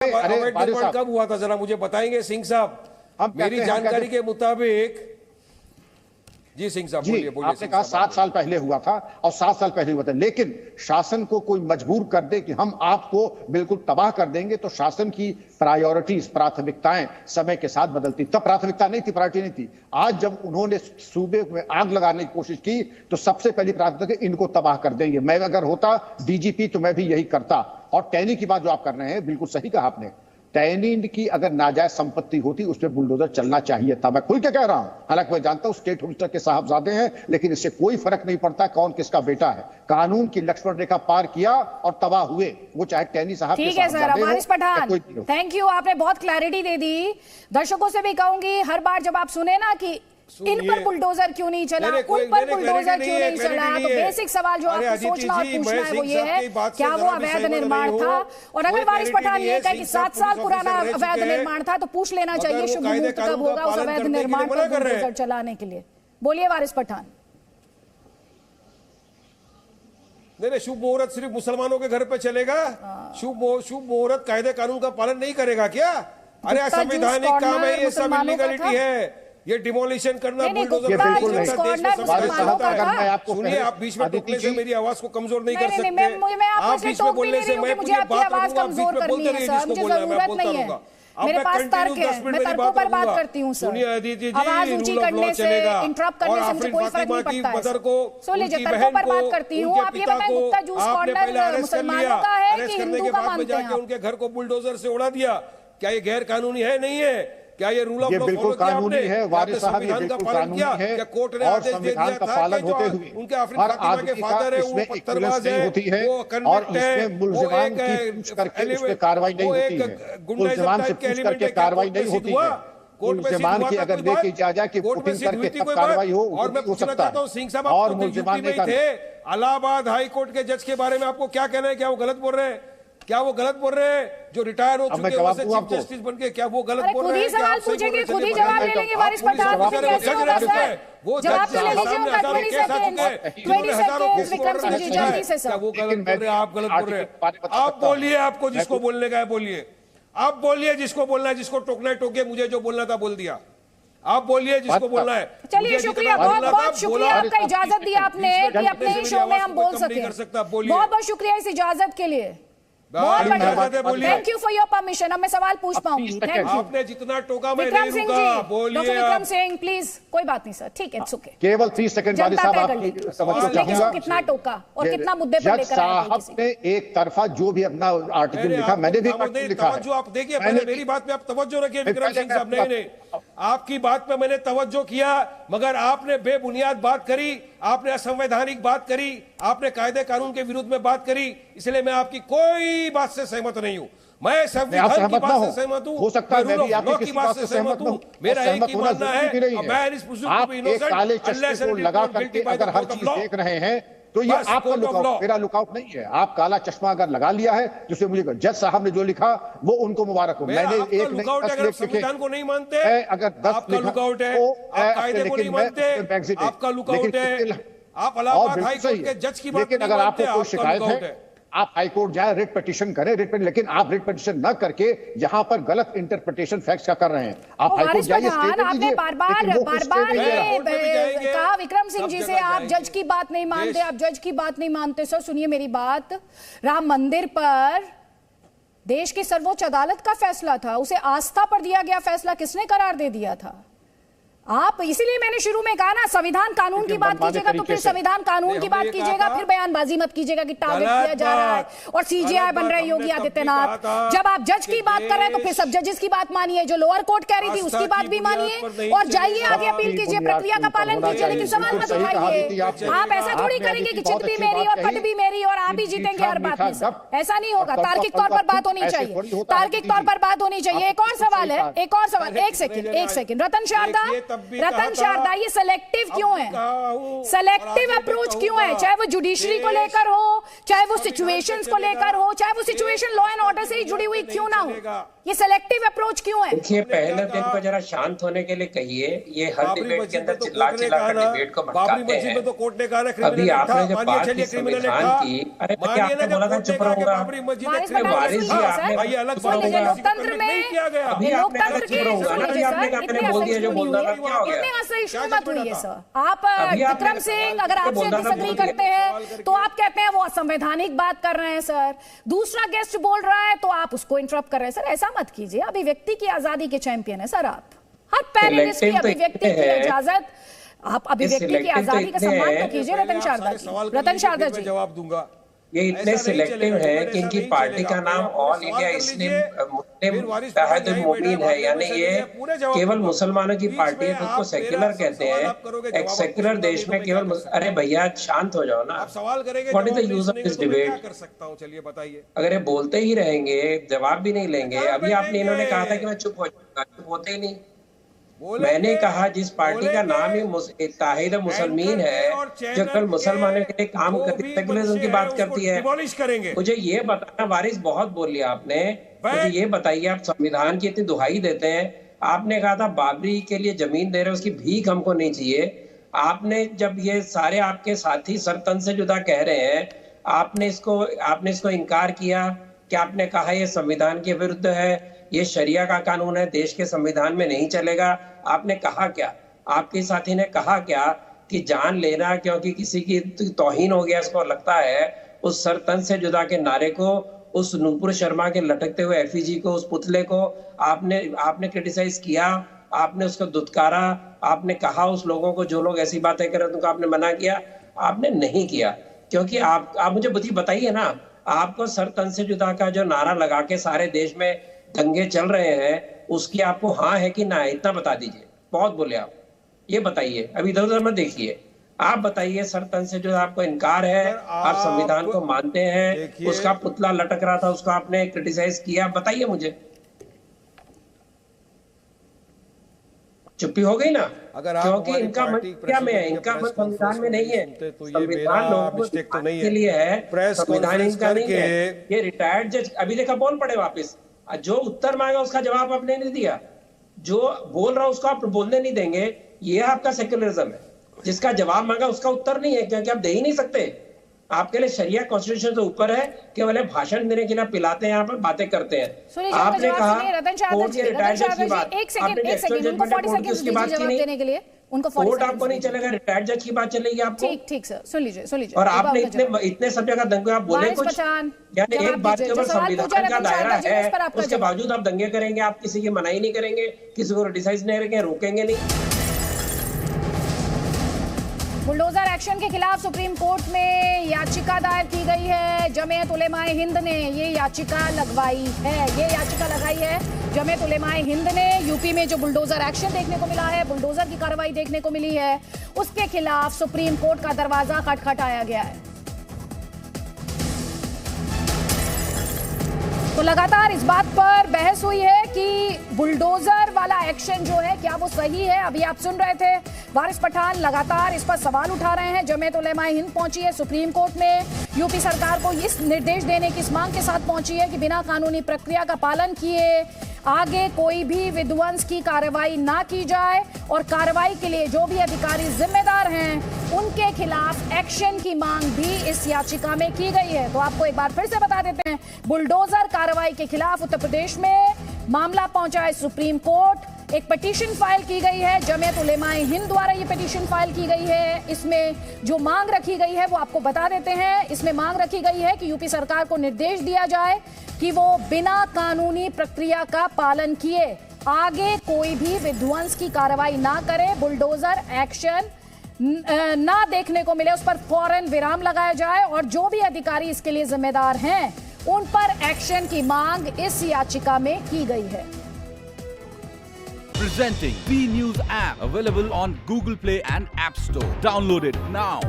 अवैध कब हुआ था जरा मुझे बताएंगे सिंह साहब? मेरी जानकारी के मुताबिक जी सिंह साहब बोलिए। आपने कहा 7 साल पहले हुआ था और 7 साल पहले हुआ था, लेकिन शासन को कोई मजबूर कर दे कि हम आपको बिल्कुल तबाह कर देंगे तो शासन की प्रायोरिटीज, प्राथमिकताएं समय के साथ बदलती। तब प्राथमिकता नहीं थी, प्रायोरिटी नहीं थी। आज जब उन्होंने सूबे में आग लगाने की कोशिश की तो सबसे पहली प्राथमिकता इनको तबाह कर देंगे। मैं अगर होता डीजीपी तो मैं भी यही करता। और टैनी की बात जो आप कर रहे हैं बिल्कुल सही कहा आपने। टैनी की अगर नाजायज संपत्ति होती उस पर बुलडोजर चलना चाहिए था। मैं खुल के कह रहा हूं, हालांकि मैं जानता हूं स्टेट होल्डर के साहबजादे हैं, लेकिन इससे कोई फर्क नहीं पड़ता कौन किसका बेटा है। कानून की लक्ष्मण रेखा पार किया और तबाह हुए, वो चाहे टैनी साहब। ठीक है sir, Waris Pathan, thank you, आपने बहुत क्लैरिटी दे दी। दर्शकों से भी कहूंगी, हर बार जब आप सुने ना कि इन पर बुलडोजर क्यों नहीं चला, उन पर बुलडोजर क्यों नहीं चला, तो बेसिक सवाल जो आपको सोचना और पूछना है वो ये है, क्या वो अवैध निर्माण था? और अगर वारिस पठान ये कहे कि 7 साल पुराना अवैध निर्माण था तो पूछ लेना चाहिए शुभ मुहूर्त कब होगा उस अवैध निर्माण पर बुलडोजर चलाने के लिए। बोलिए वारिस पठान। नहीं, शुभ मुहूर्त सिर्फ मुसलमानों के घर पे चलेगा? शुभ मुहूर्त कायदे कानून का पालन नहीं करेगा क्या? अरे संवैधानिक काम है ये, सब इलीगलिटी है। ये डिमोलिशन करना, बुलडोजर सुनिए, आप बीच में टोकने से मेरी आवाज को कमजोर नहीं कर सकते। आप बीच में बोलने से मैं पूरी बात करूंगा, आप बीच में बोलते रहिए जिसको बोलना है मैं बोलता रहूंगा। मेरे पास तर्क है, मैं तर्कों पर बात करती हूँ सर। सुनिए अदिति जी, आवाज ऊंची करने से, इंटरप्ट करने से मुझे कोई फर्क नहीं पड़ता है। सुन लीजिए, तर्कों पर बात करती हूँ। आप ये बताएं, गुप्ता जूस कॉर्नर मुसलमानों का है कि हिंदू का मानते हैं? उनके घर को बुलडोजर से उड़ा दिया, क्या ये गैर कानूनी है? नहीं है। क्या ये रूल ऑफ लॉ बिल्कुल कानूनी है वारिस साहब, ये बिल्कुल कानूनी है। क्या कोर्ट ने आदेश दे दिया था पालन होते हुए उनके आफरीन फातिमा के फादर है, वो पत्थरबाज है, होती है और इसमें मुल्जिमान की पूछ करके उस पे कार्रवाई नहीं होती है। मुल्जिमान से पूछ करके कार्रवाई नहीं होती है। मुल्जिमान की अगर लेके जाए कि वोटिंग करके तब कार्रवाई हो सकता है। सिंह साहब और मुल्जिमान ने थे इलाहाबाद हाई कोर्ट के जज के बारे में आपको क्या कहना है? क्या वो गलत बोल रहे हैं? क्या वो गलत बोल रहे हैं? जो रिटायर हो चुके हैं चीफ जस्टिस बन के, क्या वो गलत बोल रहे हैं? सवाल पूछेंगे, खुद ही जवाब ले लेंगे वारिस पठान। वो जवाब तो ले लीजिए उनका। 20 सेकंड विक्रम सिंह जी, जल्दी से सर। वो गलत बोल रहे हैं, आप गलत बोल रहे हैं। आप बोलिए, आपको जिसको बोलने का है बोलिए। आप बोलिए जिसको बोलना है, जिसको टोकना है टोके। मुझे जो बोलना था बोल दिया। आप बोलिए जिसको बोलना है। चलिए शुक्रिया, बहुत बहुत शुक्रिया, आपका इजाजत दी आपने कि अपने ही शो में हम बोल सके। बहुत बहुत शुक्रिया इस इजाजत के लिए। बहुत बढ़िया, thank you for your permission. अब मैं सवाल पूछ पाऊंगी। Thank you. आपने जितना टोका मैं विक्रम नहीं सिंह रुका, जी, बोलिए। Doctor Vikram Singh please. कोई बात नहीं सर, ठीक है, इट्स ओके। केवल 30 सेकंड वाले साहब आपकी समझना चाहूंगा, कितना टोका और कितना मुद्दे पर लेकर आए साहब ने एक तरफा जो भी अपना आर्टिकल लिखा, मैंने भी लिखा है। आप देखिए, पहले मेरी बात पे आप तवज्जो रखिए विक्रम सिंह साहब। नहीं, आपकी बात पे मैंने तवज्जो किया, मगर आपने बेबुनियाद बात करी, आपने असंवैधानिक बात करी, आपने कायदे कानून के विरुद्ध में बात करी। इसलिए मैं आपकी कोई बात से सहमत नहीं हूं। मैं संविधान की बात से सहमत हूं, हो सकता है मैं भी आपकी की बात से सहमत हूं। मेरा एक ही मानना है, आप एक काले चश्मे को लगा करके अगर हर चीज देख रहे हैं तो ये आपका लुकआउट, मेरा लुकआउट नहीं है। आप काला चश्मा अगर लगा लिया है, जिससे मुझे जज साहब ने जो लिखा वो उनको मुबारक हो। मैंने एक नहीं संविधान को नहीं मानते, अगर 10 लुकआउट है, आप कायदे को नहीं मानते, आपका लुकआउट है। आप इलाहाबाद हाई कोर्ट के जज की बात नहीं मानते, आपको कोई शिकायत है आप हाईकोर्ट जाए, रिट पिटीशन करें, लेकिन आप रिट पिटीशन न करके यहाँ पर गलत इंटरप्रिटेशन फैक्ट्स का कर रहे हैं। आप हाईकोर्ट जाइए, आपने बार-बार कहा विक्रम सिंह जी से आप जज की बात नहीं मानते, आप जज की बात नहीं मानते। सर सुनिए मेरी बात, राम मंदिर पर देश की सर्वोच्च अदालत का फैसला था, उसे आस्था पर दिया गया फैसला किसने करार दे दिया था? आप, इसीलिए मैंने शुरू में कहा ना, संविधान कानून की बात कीजिएगा तो फिर संविधान कानून की बात कीजिएगा, फिर बयानबाजी मत कीजिएगा कि टारगेट किया जा रहा है और सीजीआई बन रहे योगी आदित्यनाथ। जब आप जज की बात कर रहे हैं तो फिर सब जजेस की बात मानिए, जो लोअर कोर्ट कह रही थी उसकी बात भी मानिए और जाइए आगे अपील कीजिए, प्रक्रिया का पालन कीजिए, लेकिन सवाल मत उठाइए। आप ऐसा थोड़ी करेंगे कि चित भी मेरी और पट भी मेरी और आप ही जीतेंगे हर बात में। ऐसा नहीं होगा, तार्किक तौर पर बात होनी चाहिए, तार्किक तौर पर बात होनी चाहिए। एक और सवाल है, एक और सवाल, एक सेकंड रतन शारदा, जब भी कहा रतन था, शारदा, ये सेलेक्टिव क्यों है? सेलेक्टिव अप्रोच क्यों है? चाहे वो जुडिशरी को लेकर हो, चाहे वो सिचुएशंस को लेकर हो, चाहे वो सिचुएशन लॉ एंड ऑर्डर से ही जुड़ी हुई क्यों ना हो, ये सेलेक्टिव अप्रोच क्यों है? देखिए, पहले दिन को जरा शांत होने के लिए कहिए। ये हर डिबेट के अंदर चिल्ला कर डिबेट को भटकाते हैं। तो कोर्ट ने कहा अभी आपने जब बात की संविधान की, अरे बच्चे आपने बोला था चुप रहूंगा। वारिस जी आपने अलग लोकतंत्र में अभी आपने कहा चुप रहूंगा ना, अभी आपने कहा मैंने बोल दिया जो बोलना था, क्या हो गया? इतने असहिष्णु मत हुई है सर। आप विक्रम सिंह, अगर आपसे डिसएग्री करते हैं तो आप कहते हैं वो असंवैधानिक बात कर रहे हैं सर। दूसरा गेस्ट बोल रहा है तो आप उसको इंटरप्ट कर रहे हैं सर। ऐसा मत कीजिए, अभिव्यक्ति की आजादी के चैंपियन है सर आप। हर पैनलिस्ट की अभिव्यक्ति की इजाजत, आप अभिव्यक्ति की आजादी का सम्मान तो कीजिए। रतन शारदा जी, जवाब दूंगा। ये इतने सिलेक्टिव है कि इनकी पार्टी का नाम ऑल इंडिया मुस्लिम इत्तेहादुल मोमिनीन है, यानी ये केवल मुसलमानों की पार्टी है। खुद को सेक्युलर कहते हैं। एक सेक्युलर देश में केवल अरे भैया शांत हो जाओ ना। आप सवाल करेंगे, what is the use of this debate? कर सकता हूं, चलिए बताइए। अगर ये बोलते ही रहेंगे, जवाब भी नहीं लेंगे। अभी आपने इन्होंने कहा था कि मैं चुप हो जाऊंगा, चुप होते ही नहीं। मैंने कहा जिस पार्टी का नाम ही इत्तेहाद मुसलमीन है, जो कल मुसलमानों के लिए काम करती है, सेकुलरिज्म की बात करती है। मुझे ये बताना, वारिस बहुत बोल लिया आपने, मुझे ये बताइए, आप संविधान की इतनी दुहाई देते हैं। आपने कहा था बाबरी के लिए जमीन दे रहे, उसकी भीख हमको नहीं चाहिए। आपने जब ये सारे आपके साथी सरतन से जुदा कह रहे हैं, आपने इसको इनकार किया कि आपने कहा ये संविधान के विरुद्ध है, ये शरिया का कानून है, देश के संविधान में नहीं चलेगा। आपने कहा क्या? आपके साथी ने कहा क्या कि जान लेना क्योंकि किसी की तौहीन हो गया, इसको लगता है, उस सरतन से जुदा के नारे को, उस नूपुर शर्मा के लटकते हुए एफिजी को, उस पुतले को आपने क्रिटिसाइज किया, आपने उसको दुत्कारा, आपने कहा उस लोगों को जो लोग ऐसी बातें कर रहे हैं उनको आपने मना किया? आपने नहीं किया, क्योंकि आप मुझे बताइए ना, आपको सरतन से जुदा का जो नारा लगा के सारे देश में दंगे चल रहे हैं, उसकी आपको हाँ है कि ना है, इतना बता दीजिए। बहुत बोले आप, ये बताइए। अभी इधर उधर मत देखिए, आप बताइए। सरतन से जो आपको इनकार है, आप संविधान को मानते हैं, उसका पुतला लटक रहा था, उसको आपने क्रिटिसाइज किया, बताइए मुझे। चुप्पी हो गई ना, क्योंकि इनका मन क्या में है, इनका मन संविधान में नहीं है। संविधान लोगों के लिए है, संविधान इनका नहीं है। ये रिटायर्ड जज अभी देखा बोल पड़े वापिस, जो उत्तर मांगा उसका जवाब आपने नहीं दिया, जो बोल रहा उसको आप बोलने नहीं देंगे। ये आपका सेक्युलरिज्म है। जिसका जवाब मांगा उसका उत्तर नहीं है, क्योंकि आप दे ही नहीं सकते। आपके लिए शरिया कॉन्स्टिट्यूशन से ऊपर है, केवल भाषण देने के लिए पिलाते हैं, यहाँ पर बातें करते हैं। आपने कहा कोर्ट के रिटायर्ड जज की बात, आपने उसकी बात की नहीं, उनको कोर्ट आपको नहीं चलेगा, रिटायर्ड जज की बात चलेगी आपको। ठीक सर, सुन लीजिए। और आपने इतने सब जगह दंगे, आप बोले कुछ, यानी एक बात के ऊपर संविधान का दायरा है, उसके बावजूद आप दंगे करेंगे, आप किसी की मनाही नहीं करेंगे, किसी को क्रिटिसाइज नहीं करेंगे, रोकेंगे नहीं। बुलडोजर एक्शन के खिलाफ सुप्रीम कोर्ट में याचिका दायर की गई है। जमीयत उलेमाए हिंद ने ये याचिका लगाई है। जमीयत उलेमाए हिंद ने यूपी में जो बुलडोजर एक्शन देखने को मिला है, बुलडोजर की कार्रवाई देखने को मिली है, उसके खिलाफ सुप्रीम कोर्ट का दरवाजा खटखटाया गया है। तो लगातार इस बात पर बहस हुई है कि बुलडोजर वाला एक्शन जो है क्या वो सही है। अभी आप सुन रहे थे वारिस पठान लगातार इस पर सवाल उठा रहे हैं। जमीयत उलेमाए हिंद पहुंची है सुप्रीम कोर्ट में, यूपी सरकार को इस निर्देश देने की इस मांग के साथ पहुंची है कि बिना कानूनी प्रक्रिया का पालन किए आगे कोई भी विध्वंस की कार्रवाई ना की जाए, और कार्रवाई के लिए जो भी अधिकारी जिम्मेदार हैं उनके खिलाफ एक्शन की मांग भी इस याचिका में की गई है। तो आपको एक बार फिर से बता देते हैं, बुलडोजर कार्रवाई के खिलाफ उत्तर प्रदेश में मामला पहुंचा है सुप्रीम कोर्ट। एक पिटीशन फाइल की गई है, जमीयत उलेमाए हिंद द्वारा ये पिटीशन फाइल की गई है। इसमें जो मांग रखी गई है वो आपको बता देते हैं। इसमें मांग रखी गई है कि यूपी सरकार को निर्देश दिया जाए कि वो बिना कानूनी प्रक्रिया का पालन किए आगे कोई भी विध्वंस की कार्रवाई ना करे, बुलडोजर एक्शन ना देखने को मिले, उस पर फौरन विराम लगाया जाए, और जो भी अधिकारी इसके लिए जिम्मेदार हैं उन पर एक्शन की मांग इस याचिका में की गई है। Presenting B News app, available on Google Play and App Store. Download it now.